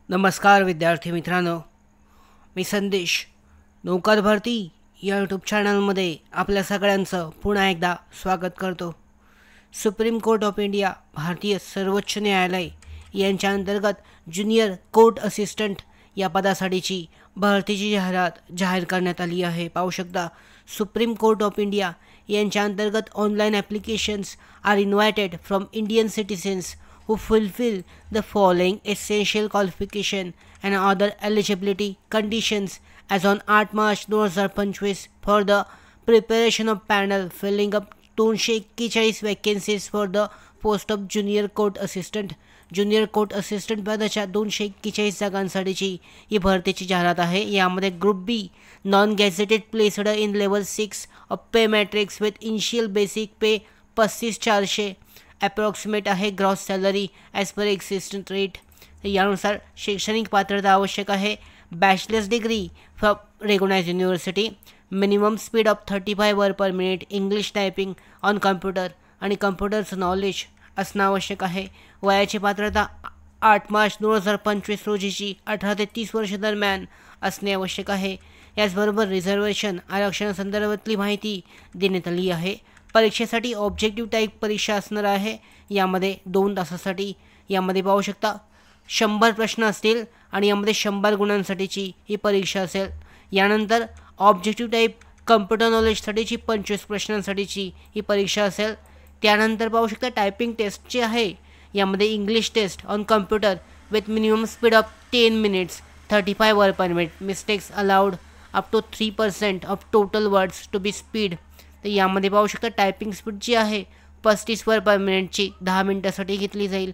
नमस्कार विद्यार्थी मित्रांनो, मी संदेश नौकर भरती या यूट्यूब चॅनलमध्ये आपल्या सगळ्यांचं पुन्हा एकदा स्वागत करतो। सुप्रीम कोर्ट ऑफ इंडिया भारतीय सर्वोच्च न्यायालय यांच्या अंतर्गत ज्युनियर कोर्ट असिस्टंट या पदासाठीची भरतीची जाहिरात जाहीर करण्यात आली आहे। पाहू शकता, सुप्रीम कोर्ट ऑफ इंडिया यांच्या अंतर्गत online applications are invited from Indian citizens who fulfill the following essential qualification and other eligibility conditions as on 8 March 2025 for the preparation of panel filling up 241 vacancies for the post of junior court assistant. Junior court assistant पदाच्या 241 जागांसाठीची ही भरतीची जाहिरात आहे। यामध्ये group B non gazetted placed in level 6 of pay matrix with initial basic pay 35,400 approximate आहे। Gross salary as per existent rate. यानुसार शैक्षणिक पात्रता आवश्यक आहे। Bachelor's degree from recognised university, minimum speed of 35 word per minute, English typing on computer आणि कम्प्युटरचं knowledge असणं आवश्यक आहे। वयाची पात्रता 8 मार्च 2025 रोजीची 18 ते 30 वर्ष दरम्यान असणे आवश्यक आहे। याचबरोबर रिझर्वेशन आरक्षणासंदर्भातली माहिती देण्यात आली आहे। परीक्षेसाठी ऑब्जेक्टिव्ह टाईप परीक्षा असणार आहे। यामध्ये 2 तासासाठी यामध्ये पाहू शकता 100 प्रश्न असतील आणि यामध्ये 100 गुणांसाठीची ही परीक्षा असेल। यानंतर ऑब्जेक्टिव्ह टाईप कम्प्युटर नॉलेजसाठीची 25 प्रश्नांसाठीची ही परीक्षा असेल। त्यानंतर पाहू शकता टायपिंग टेस्ट जी आहे यामध्ये English test on computer with minimum speed of 10 minutes 35 word per minute, mistakes allowed up to 3% of total words to be speed. तर यामध्ये पाहू शकता टायपिंग स्पीड जी आहे 35 वर्ड पर मिनिटची 10 मिनिटासाठी घेतली जाईल।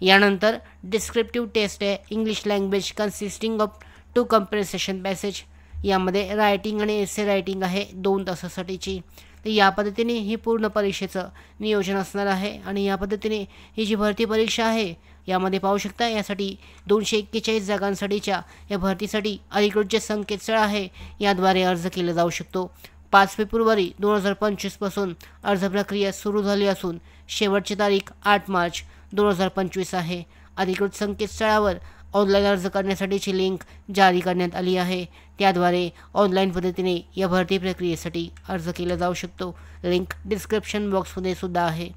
यानंतर डिस्क्रिप्टिव्ह टेस्ट आहे English language consisting of 2 comprehension passage. यामध्ये रायटिंग आणि एसे रायटिंग आहे 2 तासासाठीची। तर या पद्धतीने ही पूर्ण परीक्षेचं नियोजन असणार आहे आणि या पद्धतीने ही जी भरती परीक्षा आहे यामध्ये पाहू शकता यासाठी 241 जागांसाठीच्या या भरतीसाठी अधिकृत जे संकेतस्थळ आहे याद्वारे अर्ज केला जाऊ शकतो। 5 फेब्रुवारी 2025 पासून अर्ज प्रक्रिया सुरू झाली असून शेवटची तारीख 8 मार्च 2025 आहे। अधिकृत संकेतस्थळावर ऑनलाईन अर्ज करण्यासाठीची लिंक जारी करण्यात आली आहे। त्याद्वारे ऑनलाईन पद्धतीने या भरती प्रक्रियेसाठी अर्ज केला जाऊ शकतो। लिंक डिस्क्रिप्शन बॉक्समध्ये सुद्धा आहे।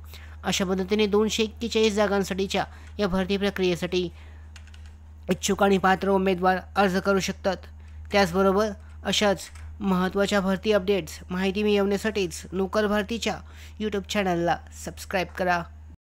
अशा पद्धतीने 241 जागांसाठीच्या या भरती प्रक्रियेसाठी इच्छुक आणि पात्र उमेदवार अर्ज करू शकतात। त्याचबरोबर अशाच महत्त्वाच्या भरती अपडेट्स माहिती मिळवण्यासाठीच नोकर भरतीच्या यूट्यूब चॅनलला सबस्क्राईब करा।